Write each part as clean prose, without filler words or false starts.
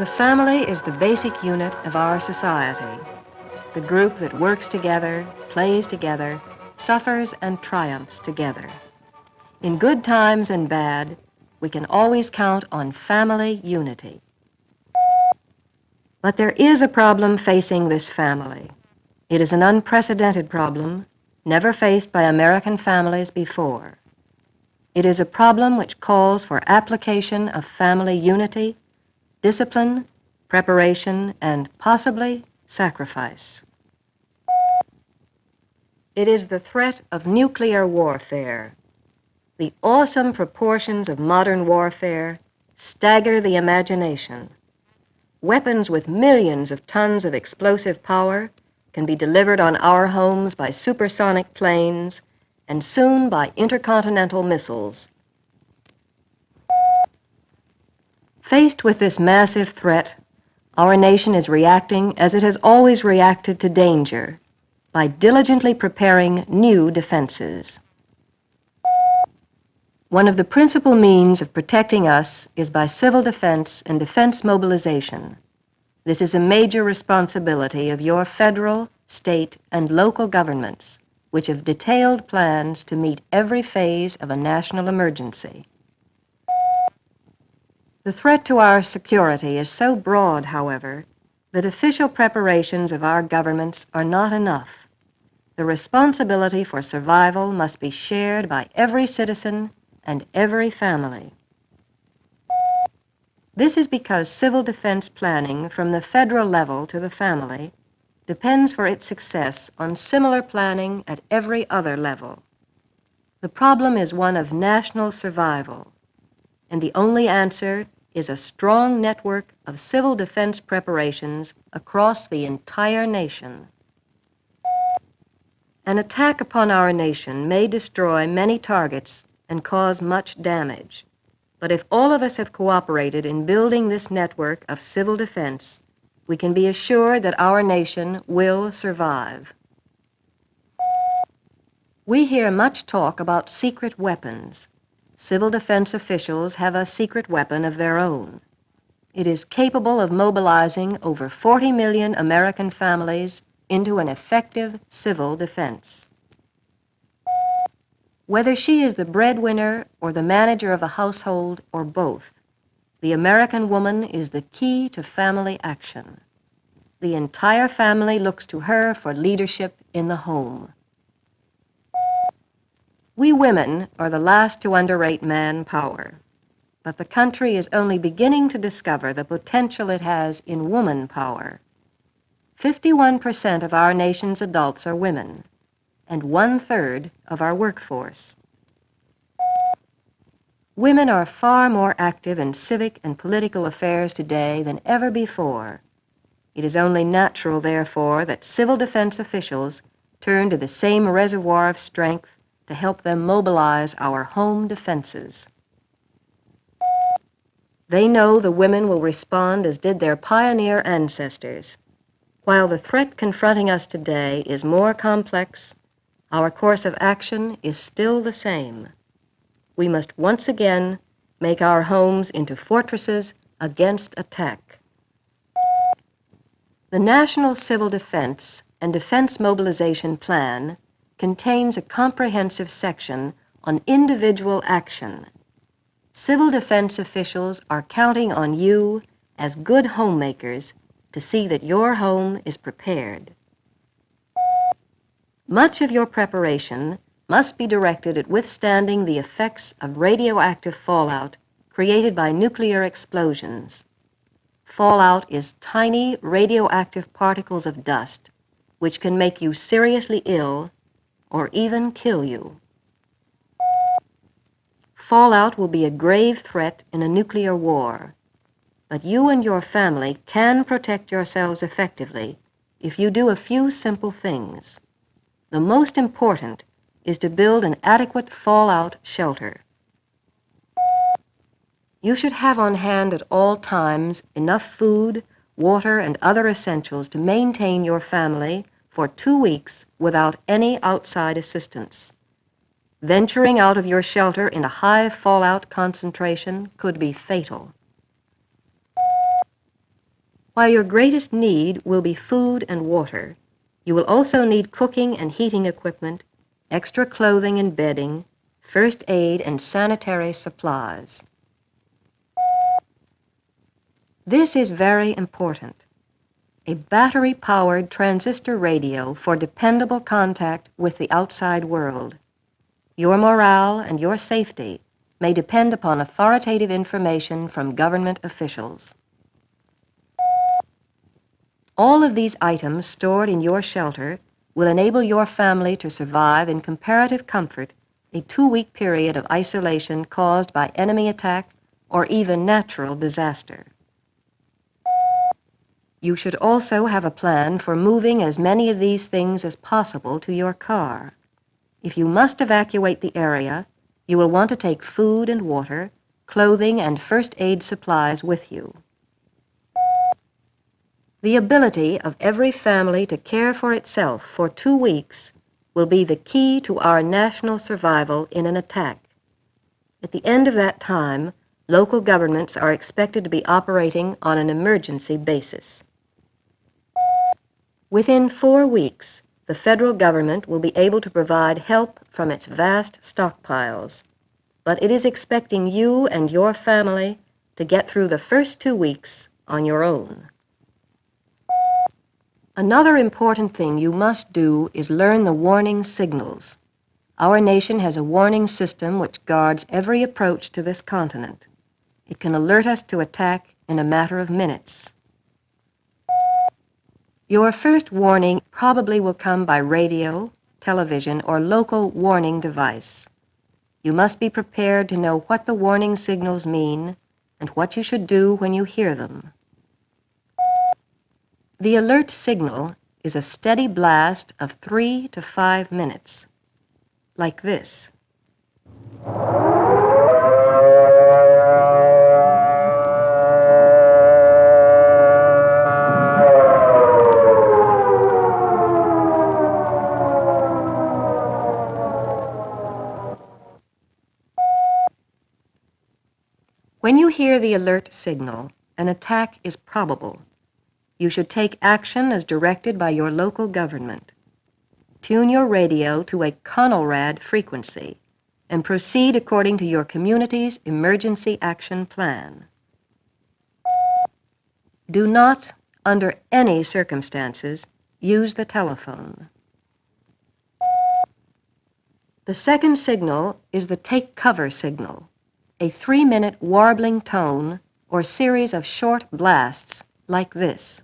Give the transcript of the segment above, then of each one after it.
The family is the basic unit of our society, the group that works together, plays together, suffers and triumphs together. In good times and bad, we can always count on family unity. But there is a problem facing this family. It is an unprecedented problem, never faced by American families before. It is a problem which calls for application of family unity, discipline, preparation, and possibly sacrifice. It is the threat of nuclear warfare. The awesome proportions of modern warfare stagger the imagination. Weapons with millions of tons of explosive power can be delivered on our homes by supersonic planes and soon by intercontinental missiles. Faced with this massive threat, our nation is reacting as it has always reacted to danger, by diligently preparing new defenses. One of the principal means of protecting us is by civil defense and defense mobilization. This is a major responsibility of your federal, state, and local governments, which have detailed plans to meet every phase of a national emergency. The threat to our security is so broad, however, that official preparations of our governments are not enough. The responsibility for survival must be shared by every citizen and every family. This is because civil defense planning from the federal level to the family depends for its success on similar planning at every other level. The problem is one of national survival, and the only answer is a strong network of civil defense preparations across the entire nation. An attack upon our nation may destroy many targets and cause much damage, but if all of us have cooperated in building this network of civil defense, we can be assured that our nation will survive. We hear much talk about secret weapons. Civil defense officials have a secret weapon of their own. It is capable of mobilizing over 40 million American families into an effective civil defense. Whether she is the breadwinner or the manager of the household or both, the American woman is the key to family action. The entire family looks to her for leadership in the home. We women are the last to underrate manpower, but the country is only beginning to discover the potential it has in woman power. 51% of our nation's adults are women, and 1/3 of our workforce. Women are far more active in civic and political affairs today than ever before. It is only natural, therefore, that civil defense officials turn to the same reservoir of strength to help them mobilize our home defenses. They know the women will respond as did their pioneer ancestors. While the threat confronting us today is more complex, our course of action is still the same. We must once again make our homes into fortresses against attack. The National Civil Defense and Defense Mobilization Plan contains a comprehensive section on individual action. Civil defense officials are counting on you as good homemakers to see that your home is prepared. Much of your preparation must be directed at withstanding the effects of radioactive fallout created by nuclear explosions. Fallout is tiny radioactive particles of dust which can make you seriously ill or even kill you. Fallout will be a grave threat in a nuclear war, but you and your family can protect yourselves effectively if you do a few simple things. The most important is to build an adequate fallout shelter. You should have on hand at all times enough food, water, and other essentials to maintain your family for 2 weeks without any outside assistance. Venturing out of your shelter in a high fallout concentration could be fatal. While your greatest need will be food and water, you will also need cooking and heating equipment, extra clothing and bedding, first aid and sanitary supplies. This is very important. A battery-powered transistor radio for dependable contact with the outside world. Your morale and your safety may depend upon authoritative information from government officials. All of these items stored in your shelter will enable your family to survive in comparative comfort a 2-week period of isolation caused by enemy attack or even natural disaster. You should also have a plan for moving as many of these things as possible to your car. If you must evacuate the area, you will want to take food and water, clothing and first aid supplies with you. The ability of every family to care for itself for 2 weeks will be the key to our national survival in an attack. At the end of that time, local governments are expected to be operating on an emergency basis. Within 4 weeks, the federal government will be able to provide help from its vast stockpiles, but it is expecting you and your family to get through the first 2 weeks on your own. Another important thing you must do is learn the warning signals. Our nation has a warning system which guards every approach to this continent. It can alert us to attack in a matter of minutes. Your first warning probably will come by radio, television, or local warning device. You must be prepared to know what the warning signals mean and what you should do when you hear them. The alert signal is a steady blast of 3 to 5 minutes, like this. When you hear the alert signal, an attack is probable. You should take action as directed by your local government. Tune your radio to a CONELRAD frequency and proceed according to your community's emergency action plan. Do not, under any circumstances, use the telephone. The second signal is the take cover signal, a 3-minute warbling tone or series of short blasts like this.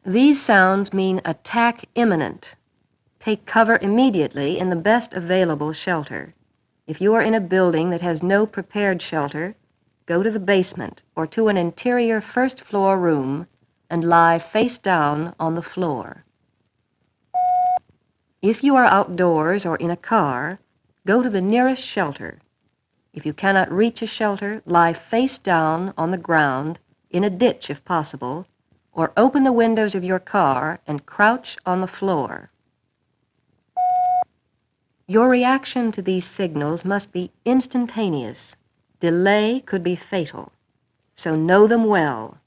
These sounds mean attack imminent. Take cover immediately in the best available shelter. If you are in a building that has no prepared shelter, go to the basement or to an interior first-floor room and lie face down on the floor. If you are outdoors or in a car, go to the nearest shelter. If you cannot reach a shelter, lie face down on the ground, in a ditch if possible, or open the windows of your car and crouch on the floor. Your reaction to these signals must be instantaneous. Delay could be fatal, so know them well.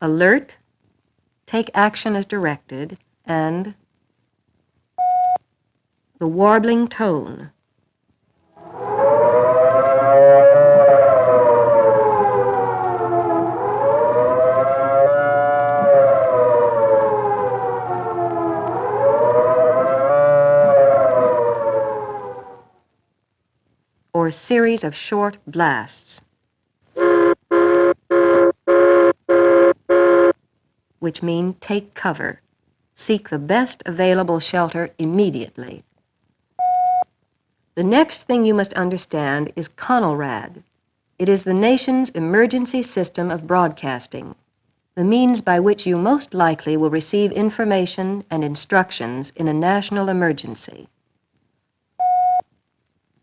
Alert, take action as directed, and the warbling tone. Or series of short blasts, which mean take cover. Seek the best available shelter immediately. The next thing you must understand is CONELRAD. It is the nation's emergency system of broadcasting, the means by which you most likely will receive information and instructions in a national emergency.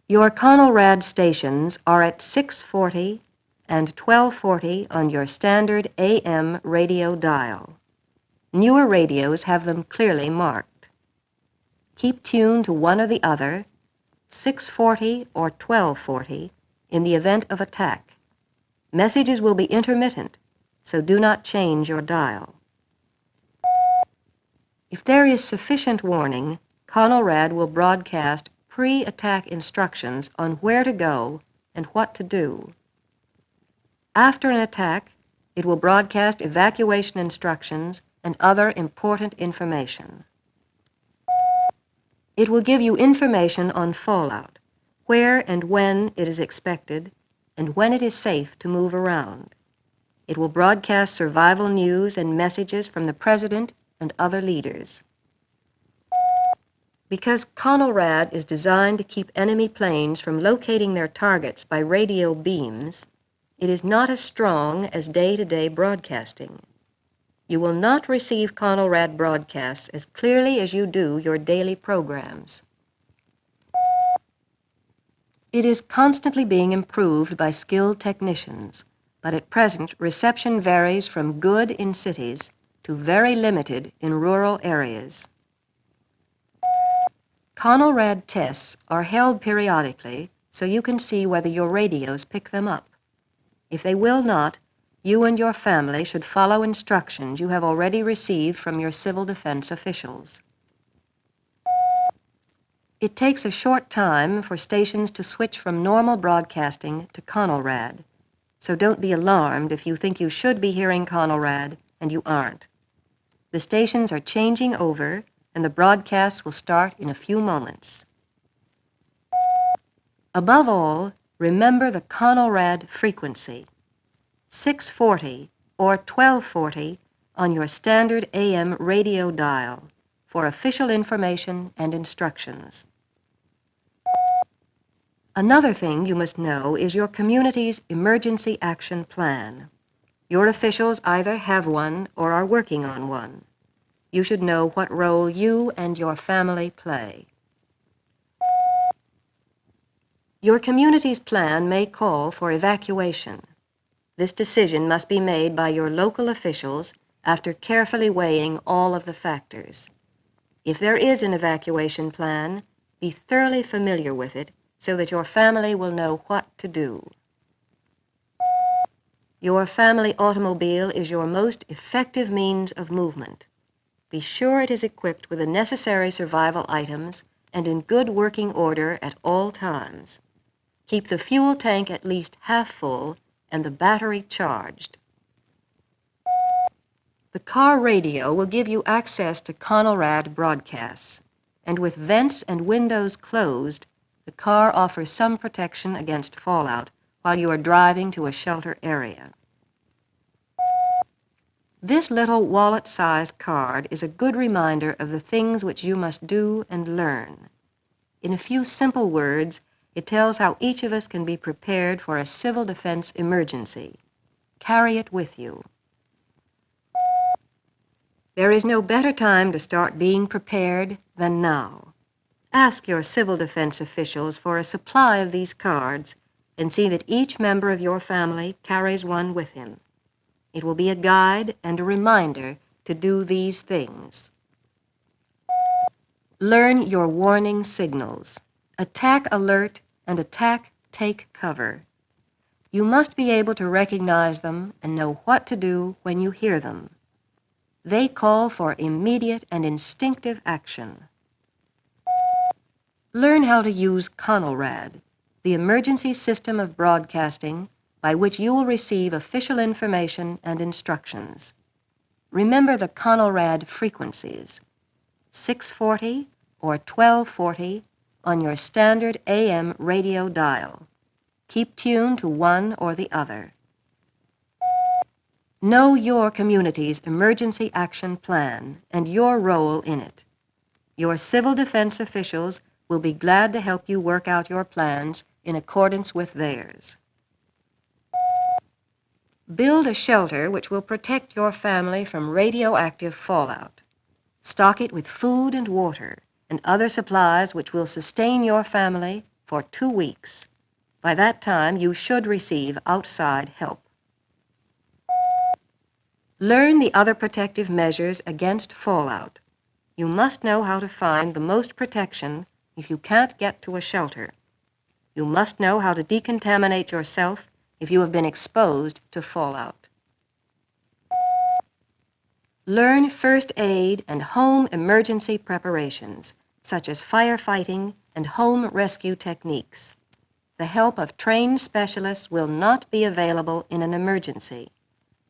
Your CONELRAD stations are at 640 and 1240 on your standard AM radio dial. Newer radios have them clearly marked. Keep tuned to one or the other, 640 or 1240, in the event of attack. Messages will be intermittent, so do not change your dial. If there is sufficient warning, CONELRAD will broadcast pre-attack instructions on where to go and what to do. After an attack, it will broadcast evacuation instructions and other important information. It will give you information on fallout, where and when it is expected, and when it is safe to move around. It will broadcast survival news and messages from the President and other leaders. Because CONELRAD is designed to keep enemy planes from locating their targets by radio beams, it is not as strong as day-to-day broadcasting. You will not receive CONELRAD broadcasts as clearly as you do your daily programs. It is constantly being improved by skilled technicians, but at present reception varies from good in cities to very limited in rural areas. CONELRAD tests are held periodically so you can see whether your radios pick them up. If they will not, you and your family should follow instructions you have already received from your civil defense officials. It takes a short time for stations to switch from normal broadcasting to CONELRAD, so don't be alarmed if you think you should be hearing CONELRAD and you aren't. The stations are changing over, and the broadcasts will start in a few moments. Above all, remember the CONELRAD frequency, 640 or 1240 on your standard AM radio dial for official information and instructions. Another thing you must know is your community's emergency action plan. Your officials either have one or are working on one. You should know what role you and your family play. Your community's plan may call for evacuation. This decision must be made by your local officials after carefully weighing all of the factors. If there is an evacuation plan, be thoroughly familiar with it so that your family will know what to do. Your family automobile is your most effective means of movement. Be sure it is equipped with the necessary survival items and in good working order at all times. Keep the fuel tank at least half full and the battery charged. The car radio will give you access to CONELRAD broadcasts, and with vents and windows closed, the car offers some protection against fallout while you are driving to a shelter area. This little wallet-sized card is a good reminder of the things which you must do and learn. In a few simple words, it tells how each of us can be prepared for a civil defense emergency. Carry it with you. There is no better time to start being prepared than now. Ask your civil defense officials for a supply of these cards and see that each member of your family carries one with him. It will be a guide and a reminder to do these things. Learn your warning signals. Attack alert and attack take cover. You must be able to recognize them and know what to do when you hear them. They call for immediate and instinctive action. Learn how to use CONELRAD, the emergency system of broadcasting by which you will receive official information and instructions. Remember the CONELRAD frequencies, 640 or 1240 on your standard AM radio dial. Keep tuned to one or the other. Know your community's emergency action plan and your role in it. Your civil defense officials will be glad to help you work out your plans in accordance with theirs. Build a shelter which will protect your family from radioactive fallout. Stock it with food and water and other supplies which will sustain your family for 2 weeks. By that time, you should receive outside help. Learn the other protective measures against fallout. You must know how to find the most protection if you can't get to a shelter. You must know how to decontaminate yourself if you have been exposed to fallout. Learn first aid and home emergency preparations, such as firefighting and home rescue techniques. The help of trained specialists will not be available in an emergency.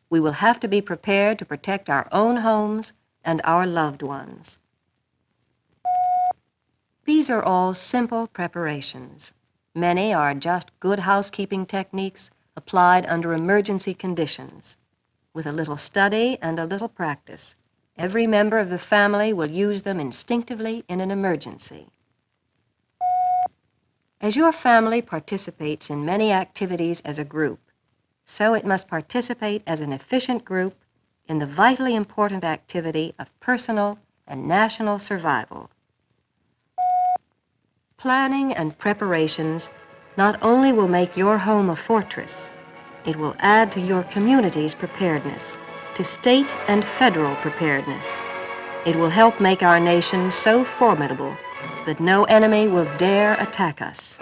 We will have to be prepared to protect our own homes and our loved ones. These are all simple preparations. Many are just good housekeeping techniques applied under emergency conditions. With a little study and a little practice, every member of the family will use them instinctively in an emergency. As your family participates in many activities as a group, so it must participate as an efficient group in the vitally important activity of personal and national survival. Planning and preparations not only will make your home a fortress, it will add to your community's preparedness, to state and federal preparedness. It will help make our nation so formidable that no enemy will dare attack us.